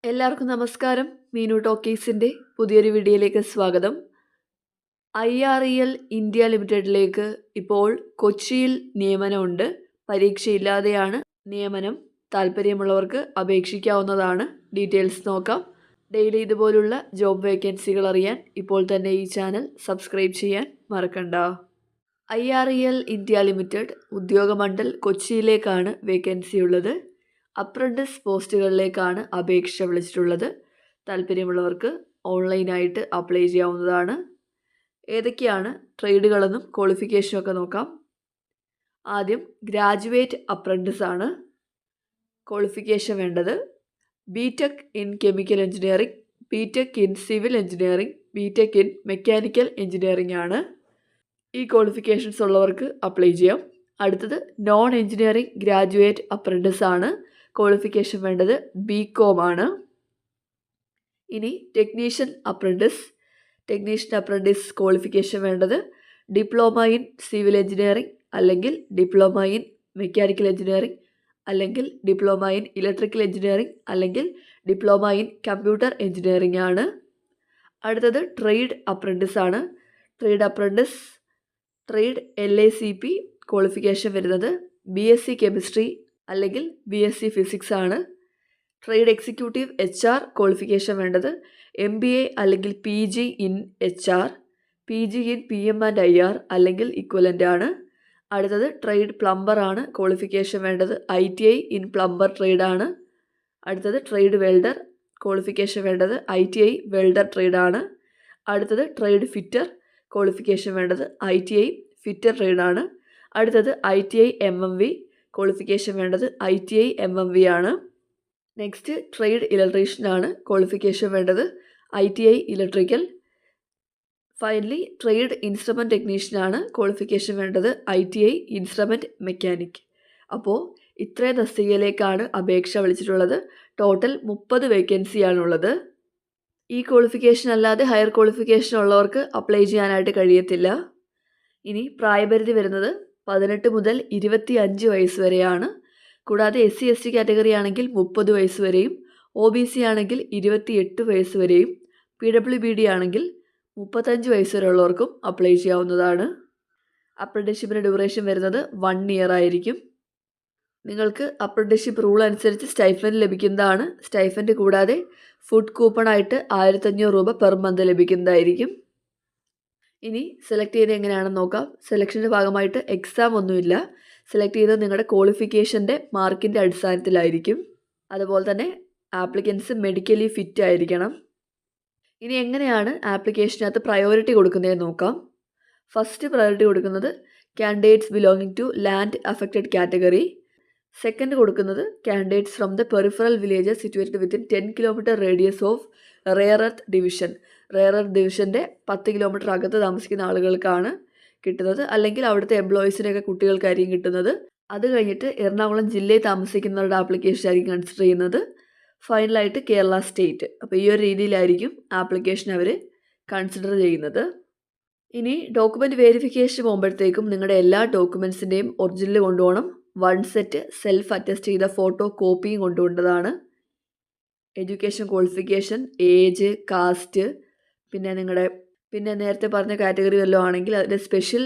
എല്ലാവർക്കും നമസ്കാരം. മീനു ടോക്കീസിൻ്റെ പുതിയൊരു വീഡിയോയിലേക്ക് സ്വാഗതം. IREL ഇന്ത്യ ലിമിറ്റഡിലേക്ക് ഇപ്പോൾ കൊച്ചിയിൽ നിയമനമുണ്ട്. പരീക്ഷയില്ലാതെയാണ് നിയമനം. താല്പര്യമുള്ളവർക്ക് അപേക്ഷിക്കാവുന്നതാണ്. ഡീറ്റെയിൽസ് നോക്കാം. ഡെയിലി ഇതുപോലുള്ള ജോബ് വേക്കൻസികൾ അറിയാൻ ഇപ്പോൾ തന്നെ ഈ ചാനൽ സബ്സ്ക്രൈബ് ചെയ്യാൻ മറക്കണ്ട. IREL ഇന്ത്യ ലിമിറ്റഡ് ഉദ്യോഗമണ്ഡൽ കൊച്ചിയിലേക്കാണ് വേക്കൻസി ഉള്ളത്. അപ്രൻറ്റിസ് പോസ്റ്റുകളിലേക്കാണ് അപേക്ഷ വിളിച്ചിട്ടുള്ളത്. താല്പര്യമുള്ളവർക്ക് ഓൺലൈനായിട്ട് അപ്ലൈ ചെയ്യാവുന്നതാണ്. ഏതൊക്കെയാണ് ട്രേഡുകളെന്നും ക്വാളിഫിക്കേഷനും ഒക്കെ നോക്കാം. ആദ്യം ഗ്രാജുവേറ്റ് അപ്രൻറ്റിസ് ആണ് ക്വാളിഫിക്കേഷൻ വേണ്ടത്. BTech in chemical engineering, BTech in civil engineering, BTech in mechanical engineering ആണ്. ഈ ക്വാളിഫിക്കേഷൻസ് ഉള്ളവർക്ക് അപ്ലൈ ചെയ്യാം. അടുത്തത് നോൺ എഞ്ചിനീയറിംഗ് ഗ്രാജുവേറ്റ് അപ്രൻറ്റിസ് ആണ്. ക്വാളിഫിക്കേഷൻ വേണ്ടത് BCom ആണ്. ഇനി ടെക്നീഷ്യൻ അപ്രൻറ്റിസ് ക്വാളിഫിക്കേഷൻ വേണ്ടത് ഡിപ്ലോമ ഇൻ സിവിൽ എഞ്ചിനീയറിംഗ്, അല്ലെങ്കിൽ ഡിപ്ലോമ ഇൻ മെക്കാനിക്കൽ എഞ്ചിനീയറിംഗ്, അല്ലെങ്കിൽ ഡിപ്ലോമ ഇൻ ഇലക്ട്രിക്കൽ എഞ്ചിനീയറിംഗ്, അല്ലെങ്കിൽ ഡിപ്ലോമ ഇൻ കമ്പ്യൂട്ടർ എഞ്ചിനീയറിംഗ് ആണ്. അടുത്തത് ട്രേഡ് അപ്രൻറ്റിസ് ആണ്. ട്രേഡ് LACP ക്വാളിഫിക്കേഷൻ വരുന്നത് BSc കെമിസ്ട്രി അല്ലെങ്കിൽ BSc ഫിസിക്സ് ആണ്. ട്രേഡ് എക്സിക്യൂട്ടീവ് HR ക്വാളിഫിക്കേഷൻ വേണ്ടത് MBA അല്ലെങ്കിൽ PG in HR, PG in PM&IR അല്ലെങ്കിൽ ഇക്വലൻ്റ് ആണ്. അടുത്തത് ട്രേഡ് പ്ലംബർ ആണ്. ക്വാളിഫിക്കേഷൻ വേണ്ടത് ITI ഇൻ പ്ലംബർ ട്രേഡ് ആണ്. അടുത്തത് ട്രേഡ് വെൽഡർ, ക്വാളിഫിക്കേഷൻ വേണ്ടത് ITI വെൽഡർ ട്രേഡ് ആണ്. അടുത്തത് ട്രേഡ് ഫിറ്റർ, ക്വാളിഫിക്കേഷൻ വേണ്ടത് ITI ഫിറ്റർ ട്രേഡ് ആണ്. അടുത്തത് ITI MMV, ക്വാളിഫിക്കേഷൻ വേണ്ടത് ITI MMV ആണ്. നെക്സ്റ്റ് ട്രേഡ് ഇലക്ട്രീഷ്യൻ ആണ്. ക്വാളിഫിക്കേഷൻ വേണ്ടത് ITI electrical. Finally trade instrument technician ആണ്. ക്വാളിഫിക്കേഷൻ വേണ്ടത് ITI ഇൻസ്ട്രുമെൻറ്റ് മെക്കാനിക്. അപ്പോൾ ഇത്രയും തസ്തികയിലേക്കാണ് അപേക്ഷ വിളിച്ചിട്ടുള്ളത്. ടോട്ടൽ 30 വേക്കൻസിയാണുള്ളത്. ഈ ക്വാളിഫിക്കേഷൻ അല്ലാതെ ഹയർ ക്വാളിഫിക്കേഷൻ ഉള്ളവർക്ക് അപ്ലൈ ചെയ്യാനായിട്ട് കഴിയത്തില്ല. ഇനി പ്രായപരിധി വരുന്നത് 18 മുതൽ 25 വയസ്സ് വരെയാണ്. കൂടാതെ SC ST കാറ്റഗറി ആണെങ്കിൽ 30 വയസ്സ് വരെയും, OBC ആണെങ്കിൽ 28 വയസ്സ് വരെയും, PWBD ആണെങ്കിൽ 35 വയസ്സ് വരെയുള്ളവർക്കും അപ്ലൈ ചെയ്യാവുന്നതാണ്. അപ്രന്റീസ്ഷിപ്പിൻ്റെ ഡ്യൂറേഷൻ വരുന്നത് 1 ഇയർ ആയിരിക്കും. നിങ്ങൾക്ക് അപ്രന്റീസ്ഷിപ്പ് റൂൾ അനുസരിച്ച് സ്റ്റൈഫൻഡ് ലഭിക്കുന്നതാണ്. സ്റ്റൈഫൻഡ് കൂടാതെ ഫുഡ് കൂപ്പണായിട്ട് 1500 രൂപ പെർ മന്ത് ലഭിക്കുന്നതായിരിക്കും. ഇനി സെലക്ട് ചെയ്യുന്നത് എങ്ങനെയാണെന്ന് നോക്കാം. സെലക്ഷൻ്റെ ഭാഗമായിട്ട് എക്സാം ഒന്നുമില്ല. സെലക്ട് ചെയ്തത് നിങ്ങളുടെ ക്വാളിഫിക്കേഷൻ്റെ മാർക്കിൻ്റെ അടിസ്ഥാനത്തിലായിരിക്കും. അതുപോലെ തന്നെ ആപ്ലിക്കൻസ് മെഡിക്കലി ഫിറ്റ് ആയിരിക്കണം. ഇനി എങ്ങനെയാണ് ആപ്ലിക്കേഷനകത്ത് പ്രയോറിറ്റി കൊടുക്കുന്നതെന്ന് നോക്കാം. ഫസ്റ്റ് പ്രയോറിറ്റി കൊടുക്കുന്നത് candidates belonging to land affected category. Second കൊടുക്കുന്നത് candidates from the peripheral villages situated within 10 kilometre radius of rare earth division. Rare earth ഡിവിഷൻ്റെ 10 കിലോമീറ്റർ അകത്ത് താമസിക്കുന്ന ആളുകൾക്കാണ് കിട്ടുന്നത്, അല്ലെങ്കിൽ അവിടുത്തെ എംപ്ലോയീസിനെയൊക്കെ കുട്ടികൾക്കായിരിക്കും കിട്ടുന്നത്. അത് കഴിഞ്ഞിട്ട് എറണാകുളം ജില്ലയിൽ താമസിക്കുന്നവരുടെ ആപ്ലിക്കേഷൻ ആയിരിക്കും കൺസിഡർ ചെയ്യുന്നത്. ഫൈനലായിട്ട് കേരള സ്റ്റേറ്റ്. അപ്പോൾ ഈ ഒരു രീതിയിലായിരിക്കും ആപ്ലിക്കേഷൻ അവർ കൺസിഡർ ചെയ്യുന്നത്. ഇനി ഡോക്യുമെൻറ്റ് വെരിഫിക്കേഷൻ പോകുമ്പോഴത്തേക്കും നിങ്ങളുടെ എല്ലാ ഡോക്യുമെൻറ്റ്സിൻ്റെയും ഒറിജിനൽ കൊണ്ടുപോകണം. 1 സെറ്റ് സെൽഫ് അറ്റസ്റ്റ് ചെയ്ത ഫോട്ടോ കോപ്പിയും കൊണ്ടുപോകേണ്ടതാണ്. എഡ്യൂക്കേഷൻ ക്വാളിഫിക്കേഷൻ, ഏജ്, കാസ്റ്റ്, പിന്നെ നേരത്തെ പറഞ്ഞ കാറ്റഗറി വല്ലതും ആണെങ്കിൽ അതിൻ്റെ സ്പെഷ്യൽ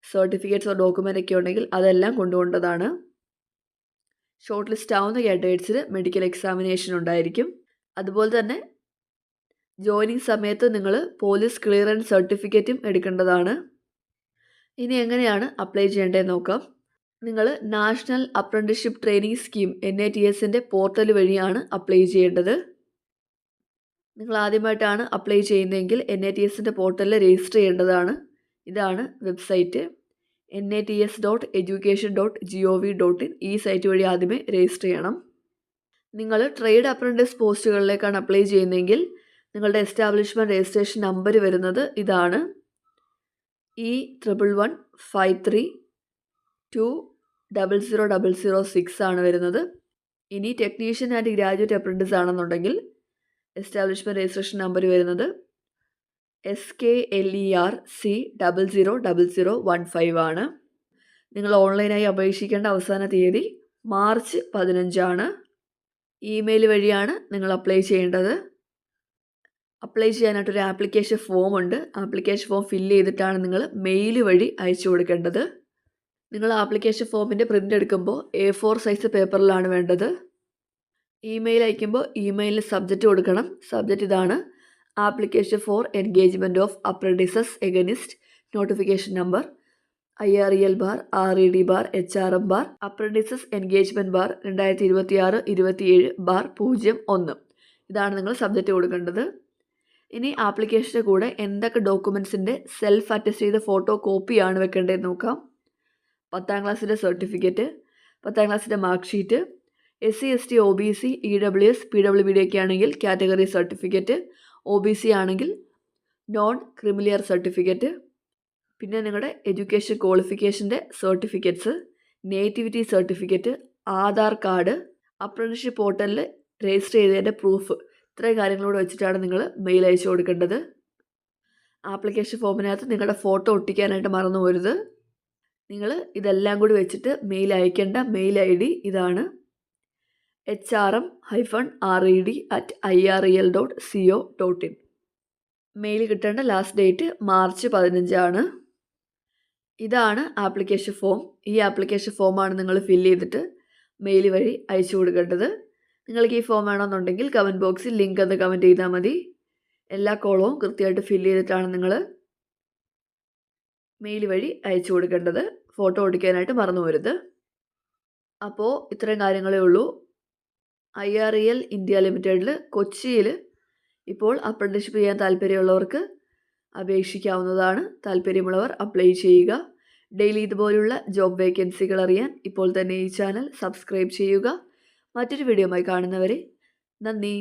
സർട്ടിഫിക്കറ്റ്സോ ഡോക്യുമെൻ്റ് ഒക്കെ ഉണ്ടെങ്കിൽ അതെല്ലാം കൊണ്ടുപോകേണ്ടതാണ്. ഷോർട്ട് ലിസ്റ്റ് ആവുന്ന കാൻഡിഡേറ്റ്സിന് മെഡിക്കൽ എക്സാമിനേഷൻ ഉണ്ടായിരിക്കും. അതുപോലെ തന്നെ ജോയിനിങ് സമയത്ത് നിങ്ങൾ പോലീസ് ക്ലിയറൻസ് സർട്ടിഫിക്കറ്റും എടുക്കേണ്ടതാണ്. ഇനി എങ്ങനെയാണ് അപ്ലൈ ചെയ്യേണ്ടതെന്ന് നോക്കാം. നിങ്ങൾ നാഷണൽ അപ്രന്റീസ്ഷിപ്പ് ട്രെയിനിങ് സ്കീം NATSൻ്റെ പോർട്ടൽ വഴിയാണ് അപ്ലൈ ചെയ്യേണ്ടത്. നിങ്ങൾ ആദ്യമായിട്ടാണ് അപ്ലൈ ചെയ്യുന്നതെങ്കിൽ NATSൻ്റെ പോർട്ടലിൽ രജിസ്റ്റർ ചെയ്യേണ്ടതാണ്. ഇതാണ് വെബ്സൈറ്റ് nats.education.gov.in. ഈ സൈറ്റ് വഴി ആദ്യമേ രജിസ്റ്റർ ചെയ്യണം. നിങ്ങൾ ട്രേഡ് അപ്രൻറ്റിസ് പോസ്റ്റുകളിലേക്കാണ് അപ്ലൈ ചെയ്യുന്നതെങ്കിൽ നിങ്ങളുടെ എസ്റ്റാബ്ലിഷ്മെൻറ്റ് രജിസ്ട്രേഷൻ നമ്പർ വരുന്നത് ഇതാണ്, E115320006 ആണ് വരുന്നത്. ഇനി ടെക്നീഷ്യൻ ആൻഡ് ഗ്രാജുവേറ്റ് അപ്രൻറ്റിസ് ആണെന്നുണ്ടെങ്കിൽ എസ്റ്റാബ്ലിഷ്മെൻറ്റ് രജിസ്ട്രേഷൻ നമ്പർ വരുന്നത് SKLERC000015 ആണ്. നിങ്ങൾ ഓൺലൈനായി അപേക്ഷിക്കേണ്ട അവസാന തീയതി മാർച്ച് 15 ആണ്. ഇമെയിൽ വഴിയാണ് നിങ്ങൾ അപ്ലൈ ചെയ്യേണ്ടത്. അപ്ലൈ ചെയ്യാനായിട്ടൊരു ആപ്ലിക്കേഷൻ ഫോം ഉണ്ട്. ആപ്ലിക്കേഷൻ ഫോം ഫില്ല് ചെയ്തിട്ടാണ് നിങ്ങൾ മെയിൽ വഴി അയച്ചു കൊടുക്കേണ്ടത്. നിങ്ങൾ ആപ്ലിക്കേഷൻ ഫോമിൻ്റെ പ്രിൻ്റ് എടുക്കുമ്പോൾ A4 സൈസ് പേപ്പറിലാണ് വേണ്ടത്. ഇമെയിൽ അയക്കുമ്പോൾ ഇമെയിലിൽ സബ്ജക്റ്റ് കൊടുക്കണം. സബ്ജക്റ്റ് ഇതാണ്: application for engagement of apprentices against notification number IREL/RED/HRM/ apprentices engagement bar 2026-27/01. ഇതാണ് നിങ്ങൾ സബ്ജക്റ്റ് കൊടുക്കേണ്ടത്. ഇനി ആപ്ലിക്കേഷൻ്റെ കൂടെ എന്തൊക്കെ ഡോക്യുമെൻസിൻ്റെ സെൽഫ് അറ്റസ്റ്റ് ചെയ്ത ഫോട്ടോ കോപ്പിയാണ് വെക്കേണ്ടതെന്ന് നോക്കാം. 10ാം ക്ലാസ്സിൻ്റെ സർട്ടിഫിക്കറ്റ്, 10ാം ക്ലാസ്സിൻ്റെ mark sheet, SC ST OBC EWS PWBD ഒക്കെ ആണെങ്കിൽ കാറ്റഗറി സർട്ടിഫിക്കറ്റ്, OBC ആണെങ്കിൽ നോൺ ക്രിമിലിയർ സർട്ടിഫിക്കറ്റ്, പിന്നെ നിങ്ങളുടെ എഡ്യൂക്കേഷൻ ക്വാളിഫിക്കേഷൻ്റെ certificates, nativity certificate, Aadhaar card, apprenticeship പോർട്ടലിൽ രജിസ്റ്റർ ചെയ്തതിൻ്റെ പ്രൂഫ്, ഇത്രയും കാര്യങ്ങളോട് വെച്ചിട്ടാണ് നിങ്ങൾ മെയിൽ അയച്ചു കൊടുക്കേണ്ടത്. ആപ്ലിക്കേഷൻ ഫോമിനകത്ത് നിങ്ങളുടെ ഫോട്ടോ ഒട്ടിക്കാനായിട്ട് മറന്നു പോകരുത്. നിങ്ങൾ ഇതെല്ലാം കൂടി വെച്ചിട്ട് മെയിൽ അയക്കേണ്ട മെയിൽ ID ഇതാണ്: hrm-red@irel.co.in. മെയിൽ കിട്ടേണ്ട ലാസ്റ്റ് ഡേറ്റ് മാർച്ച് 15 ആണ്. ഇതാണ് ആപ്ലിക്കേഷൻ ഫോം. ഈ ആപ്ലിക്കേഷൻ ഫോമാണ് നിങ്ങൾ ഫില്ല് ചെയ്തിട്ട് മെയിൽ വഴി അയച്ചു കൊടുക്കേണ്ടത്. നിങ്ങൾക്ക് ഈ ഫോം വേണമെന്നുണ്ടെങ്കിൽ കമൻറ്റ് ബോക്സിൽ ലിങ്ക് എന്ന് കമൻറ്റ് ചെയ്താൽ മതി. എല്ലാ കോളവും കൃത്യമായിട്ട് ഫില്ല് ചെയ്തിട്ടാണ് നിങ്ങൾ മെയിൽ വഴി അയച്ചു കൊടുക്കേണ്ടത്. ഫോട്ടോ ഒട്ടിക്കാനായിട്ട് മറന്നു പോകരുത്. അപ്പോൾ ഇത്രയും കാര്യങ്ങളേ ഉള്ളൂ. IREL ഇന്ത്യ ലിമിറ്റഡിൽ കൊച്ചിയിൽ ഇപ്പോൾ അപ്രന്റീസ്ഷിപ്പ് ചെയ്യാൻ താല്പര്യമുള്ളവർക്ക് അപേക്ഷിക്കാവുന്നതാണ്. താല്പര്യമുള്ളവർ അപ്ലൈ ചെയ്യുക. ഡെയിലി ഇതുപോലുള്ള ജോബ് വേക്കൻസികൾ അറിയാൻ ഇപ്പോൾ തന്നെ ഈ ചാനൽ സബ്സ്ക്രൈബ് ചെയ്യുക. മറ്റൊരു വീഡിയോയുമായി കാണുന്നവരെ നന്ദി.